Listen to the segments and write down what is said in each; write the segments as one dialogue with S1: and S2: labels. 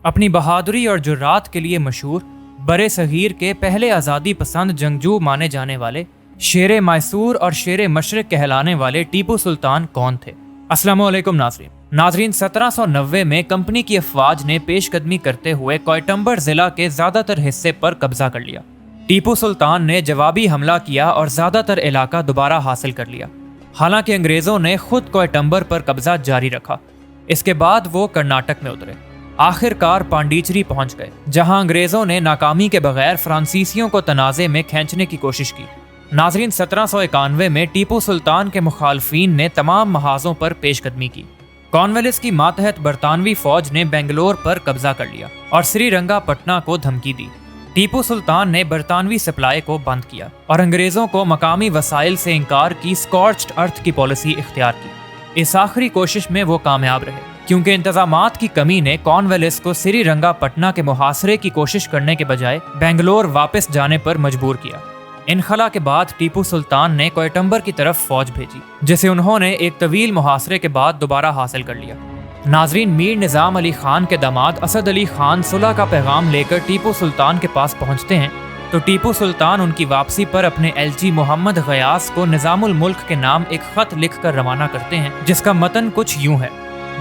S1: अपनी बहादुरी और जुर्रात के लिए मशहूर बरे सगीर के पहले आज़ादी पसंद जंगजू माने जाने वाले शेर मैसूर और शेर मशरक कहलाने वाले टीपू सुल्तान कौन थे? अस्सलामु अलैकुम नाज़रीन 1790 में कंपनी की अफवाज ने पेशकदमी करते हुए कोयटम्बर जिला के ज़्यादातर हिस्से पर कब्जा कर लिया। टीपू सुल्तान ने जवाबी हमला किया और ज़्यादातर इलाका दोबारा हासिल कर लिया। हालांकि अंग्रेज़ों ने खुद कोयटम्बर पर कब्जा जारी रखा। इसके बाद वो कर्नाटक में उतरे। आखिरकार पांडिचेरी पहुंच गए, जहां अंग्रेज़ों ने नाकामी के बगैर फ्रांसीसियों को तनाज़े में खींचने की कोशिश की। नाज़रीन 1791 में टीपू सुल्तान के मुखालफीन ने तमाम महाजों पर पेशकदमी की। कॉर्नवालिस की मातहत बरतानवी फौज ने बेंगलोर पर कब्जा कर लिया और श्रीरंगापटना को धमकी दी। टीपू सुल्तान ने बरतानवी सप्लाई को बंद किया और अंग्रेज़ों को मकामी वसाइल से इंकार की स्कॉर्च्ड अर्थ की पॉलिसी इख्तियार की। इस आखिरी कोशिश में वो कामयाब रहे, क्योंकि इंतजामात की कमी ने कॉर्नवालिस को श्रीरंगापटना के मुहासरे की कोशिश करने के बजाय बेंगलोर वापस जाने पर मजबूर किया। इनखला के बाद टीपू सुल्तान ने कोयटम्बर की तरफ फौज भेजी, जिसे उन्होंने एक तवील मुहासरे के बाद दोबारा हासिल कर लिया। नाजरीन, मीर निज़ाम अली खान के दामाद असद अली खान सुलह का पैगाम लेकर टीपू सुल्तान के पास पहुंचते हैं, तो टीपू सुल्तान उनकी वापसी पर अपने एलची मोहम्मद गयास को निज़ामुल मुल्क के नाम एक खत लिखकर रवाना करते हैं, जिसका मतन कुछ यूं है।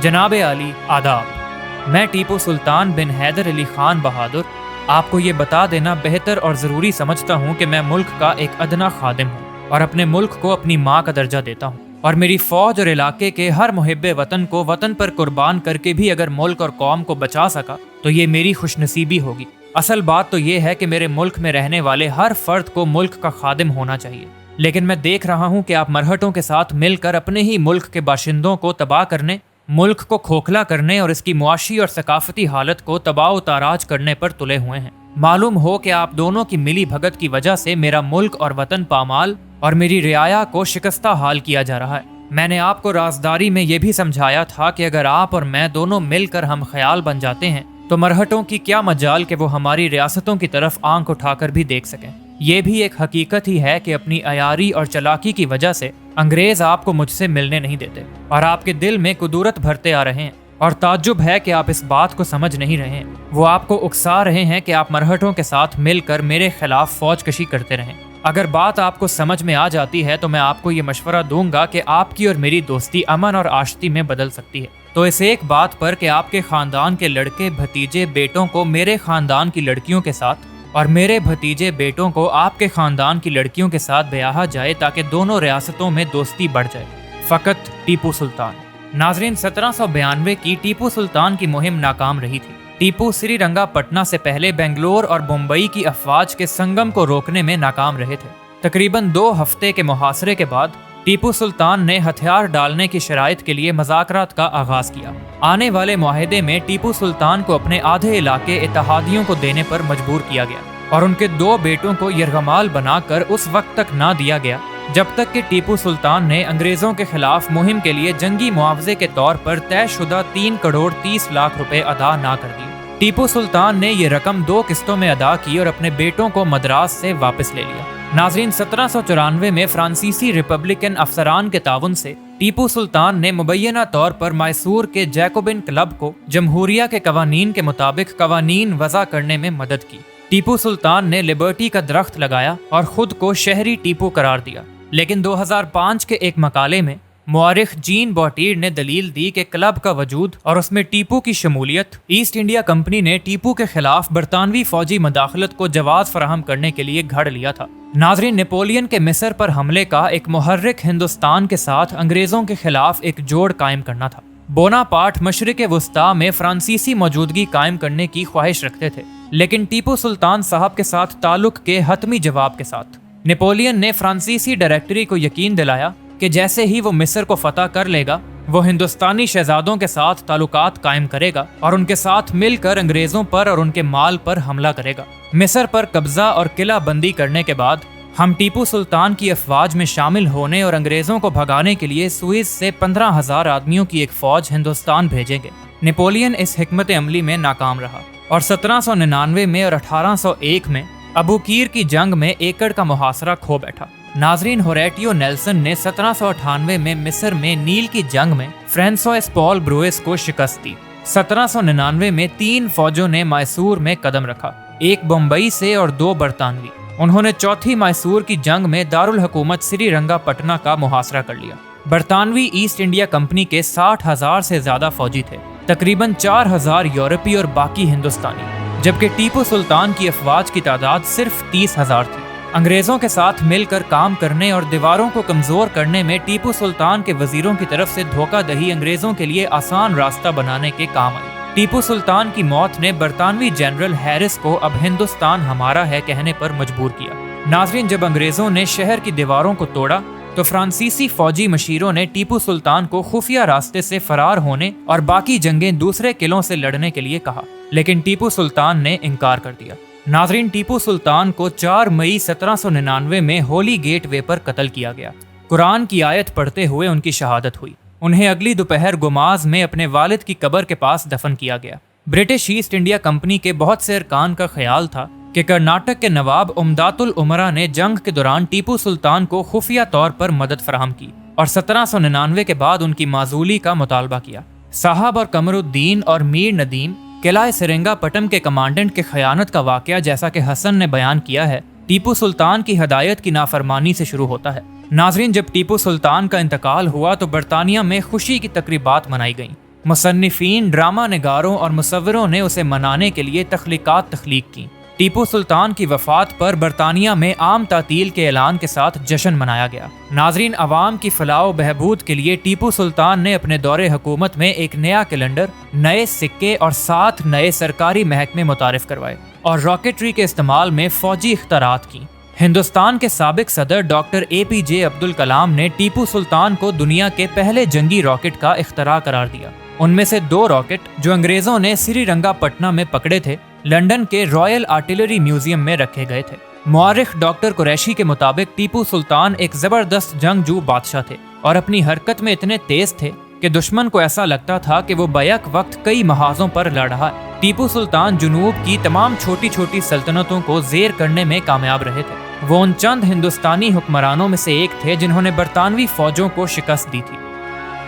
S1: जनाब आली आदाब, मैं टीपू सुल्तान बिन हैदर अली खान बहादुर आपको ये बता देना बेहतर और ज़रूरी समझता हूँ कि मैं मुल्क का एक अदना खादिम हूँ और अपने मुल्क को अपनी माँ का दर्जा देता हूँ, और मेरी फ़ौज और इलाके के हर मुहिब्बे वतन को वतन पर कुर्बान करके भी अगर मुल्क और कौम को बचा सका तो ये मेरी खुशनसीबी होगी। असल बात तो ये है कि मेरे मुल्क में रहने वाले हर फर्द को मुल्क का खादिम होना चाहिए, लेकिन मैं देख रहा हूँ कि आप मरहटों के साथ मिलकर अपने ही मुल्क के बाशिंदों को तबाह करने, मुल्क को खोखला करने और इसकी मुआशी और सकाफती हालत को तबाह ताराज करने पर तुले हुए हैं। मालूम हो कि आप दोनों की मिली भगत की वजह से मेरा मुल्क और वतन पामाल और मेरी रियाया को शिकस्ता हाल किया जा रहा है। मैंने आपको राजदारी में यह भी समझाया था कि अगर आप और मैं दोनों मिलकर हम ख्याल बन जाते हैं तो मरहटों की क्या मजाल कि वो हमारी रियासतों की तरफ आंख उठाकर भी देख सकें। ये भी एक हकीकत ही है कि अपनी अयारी और चलाकी की वजह से अंग्रेज आपको मुझसे मिलने नहीं देते और आपके दिल में कुदूरत भरते आ रहे हैं, और ताज्जुब है कि आप इस बात को समझ नहीं रहे हैं। वो आपको उकसा रहे हैं कि आप मरहटों के साथ मिलकर मेरे खिलाफ फौज कशी करते रहें। अगर बात आपको समझ में आ जाती है तो मैं आपको ये मशवरा दूंगा कि आपकी और मेरी दोस्ती अमन और आश्ती में बदल सकती है। तो इस एक बात पर कि आपके खानदान के लड़के भतीजे बेटों को मेरे खानदान की लड़कियों के साथ और मेरे भतीजे बेटों को आपके खानदान की लड़कियों के साथ ब्याहा जाए, ताकि दोनों रियासतों में दोस्ती बढ़ जाए। फ़कत टीपू सुल्तान। नाजरीन 1792 की टीपू सुल्तान की मुहिम नाकाम रही थी। टीपू श्रीरंगापटना से पहले बेंगलोर और मुंबई की अफवाज के संगम को रोकने में नाकाम रहे थे। तकरीबन 2 हफ्ते के मुहासरे के बाद टीपू सुल्तान ने हथियार डालने की शराइत के लिए मज़ाकरात का आगाज किया। आने वाले मुआहदे में टीपू सुल्तान को अपने आधे इलाके इत्तेहादियों को देने पर मजबूर किया गया और उनके 2 बेटों को यरगमाल बनाकर उस वक्त तक ना दिया गया जब तक कि टीपू सुल्तान ने अंग्रेजों के खिलाफ मुहिम के लिए जंगी मुआवजे के तौर पर तयशुदा 3 करोड़ 30 लाख रुपए अदा ना कर दिए। टीपू सुल्तान ने ये रकम 2 किस्तों में अदा की और अपने बेटों को मद्रास से वापस ले लिया। नाजरीन 1794 में फ्रांसीसी रिपब्लिकन अफसरान के ताउन से टीपू सुल्तान ने मुबैना तौर पर मैसूर के जैकोबिन क्लब को जमहूरिया के कवानीन के मुताबिक कवानीन वज़ा करने में मदद की। टीपू सुल्तान ने लिबर्टी का दरख्त लगाया और खुद को शहरी टीपू करार दिया, लेकिन 2005 के एक मकाले में मुआरिख जीन बॉटीर ने दलील दी कि क्लब का वजूद और उसमें टीपू की शमूलियत ईस्ट इंडिया कंपनी ने टीपू के खिलाफ बरतानवी फौजी मदाखलत को जवाब फराहम करने के लिए घड़ लिया था। नाजरीन, नेपोलियन के मिस्र पर हमले का एक मुहर्रिक हिंदुस्तान के साथ अंग्रेजों के खिलाफ एक जोड़ कायम करना था। बोनापार्ट मशरिक वस्ता में फ्रांसीसी मौजूदगी कायम करने की ख्वाहिश रखते थे, लेकिन टीपू सुल्तान साहब के साथ ताल्लुक के हतमी जवाब के साथ नेपोलियन ने फ्रांसीसी डायरेक्टरी को यकीन दिलाया कि जैसे ही वो मिस्र को फतह कर लेगा वो हिंदुस्तानी शहजादों के साथ ताल्लुकात कायम करेगा और उनके साथ मिलकर अंग्रेजों पर और उनके माल पर हमला करेगा। मिस्र पर कब्जा और किला बंदी करने के बाद हम टीपू सुल्तान की अफवाज में शामिल होने और अंग्रेजों को भगाने के लिए सुइस से 15,000 आदमियों की एक फौज हिंदुस्तान भेजेंगे। नेपोलियन इस हिकमत अमली में नाकाम रहा और 1799 में और 1801 में अबू कीर की जंग में एकड़ का मुहासरा खो बैठा। नाजरीन, होरेटियो नेल्सन ने 1798 में मिस्र में नील की जंग में फ्रांसोइस पॉल ब्रुइस को शिकस्त दी। 1799 में 3 फौजों ने मैसूर में कदम रखा, एक बम्बई से और 2 बरतानवी। उन्होंने चौथी मैसूर की जंग में दारुल हुकूमत श्रीरंगापटना का मुहासरा कर लिया। बरतानवी ईस्ट इंडिया कंपनी के 60,000 से ज्यादा फौजी थे, तकरीबन 4,000 यूरोपीय और बाकी हिंदुस्तानी, जबकि टीपू सुल्तान की अफवाज की तादाद सिर्फ 30,000 थी। अंग्रेजों के साथ मिलकर काम करने और दीवारों को कमजोर करने में टीपू सुल्तान के वजीरों की तरफ से धोखाधड़ी अंग्रेजों के लिए आसान रास्ता बनाने के काम आई। टीपू सुल्तान की मौत ने बरतानवी जनरल हैरिस को अब हिंदुस्तान हमारा है कहने पर मजबूर किया। नाजरीन, जब अंग्रेजों ने शहर की दीवारों को तोड़ा तो फ्रांसीसी फौजी मशीरों ने टीपू सुल्तान को खुफिया रास्ते से फरार होने और बाकी जंगें दूसरे किलों से लड़ने के लिए कहा, लेकिन टीपू सुल्तान ने इनकार कर दिया। नाजरीन, टीपू सुल्तान को 4 मई 1799 में होली गेट वे पर कत्ल किया गया। कुरान की आयत पढ़ते हुए उनकी शहादत हुई। उन्हें अगली दोपहर गुमाज में अपने वालिद की कब्र के पास दफन किया गया। ब्रिटिश ईस्ट इंडिया कंपनी के बहुत से अरकान का ख्याल था कि कर्नाटक के नवाब उमदातुल उमरा ने जंग के दौरान टीपू सुल्तान को खुफिया तौर पर मदद फराहम की और 1799 के बाद उनकी माजूली का मुतालबा किया। साहब और कमरुद्दीन और मीर नदीम किला सेरिंगापटम के कमांडेंट के खयानत का वाकया, जैसा कि हसन ने बयान किया है, टीपू सुल्तान की हदायत की नाफरमानी से शुरू होता है। नाजरीन, जब टीपू सुल्तान का इंतकाल हुआ तो बरतानिया में खुशी की तकरीबात मनाई गईं। मुसन्निफीन, ड्रामा निगारों और मुसव्विरों ने उसे मनाने के लिए तख्लीकात तख्लीक की। टीपू सुल्तान की वफात पर बरतानिया में आम तातील के ऐलान के साथ जश्न मनाया गया। नाजरीन, अवाम की फलाह बहबूद के लिए टीपू सुल्तान ने अपने दौरे हुकूमत में एक नया कैलेंडर, नए सिक्के और 7 नए सरकारी महकमे मुतारिफ करवाए और रॉकेटरी के इस्तेमाल में फौजी इख्तियारात की। हिंदुस्तान के साबिक सदर डॉक्टर APJ अब्दुल कलाम ने टीपू सुल्तान को दुनिया के पहले जंगी रॉकेट का इख्तिरा करार दिया। उनमें से 2 रॉकेट जो अंग्रेजों ने श्रीरंगापटना में पकड़े थे, लंदन के रॉयल आर्टिलरी म्यूजियम में रखे गए थे। मुआरिख डॉक्टर कुरैशी के मुताबिक टीपू सुल्तान एक जबरदस्त जंगजू बादशाह थे और अपनी हरकत में इतने तेज थे कि दुश्मन को ऐसा लगता था कि वो बैक वक्त कई महाजों पर लड़ रहा है। टीपू सुल्तान जुनूब की तमाम छोटी छोटी सल्तनतों को जेर करने में कामयाब रहे थे। वो उन चंद हिंदुस्तानी हुक्मरानों में से एक थे जिन्होंने बरतानवी फौजों को शिकस्त दी थी।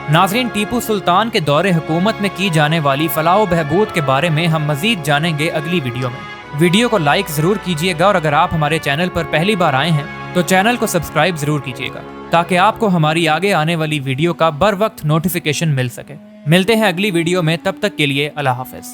S1: नाजरीन, टीपू सुल्तान के दौरे हुकूमत में की जाने वाली फलाह बहबूद के बारे में हम मजीद जानेंगे अगली वीडियो में। वीडियो को लाइक जरूर कीजिएगा और अगर आप हमारे चैनल पर पहली बार आए हैं तो चैनल को सब्सक्राइब जरूर कीजिएगा ताकि आपको हमारी आगे आने वाली वीडियो का बर वक्त नोटिफिकेशन मिल सके। मिलते हैं अगली वीडियो में, तब तक के लिए अल्लाह हाफिज।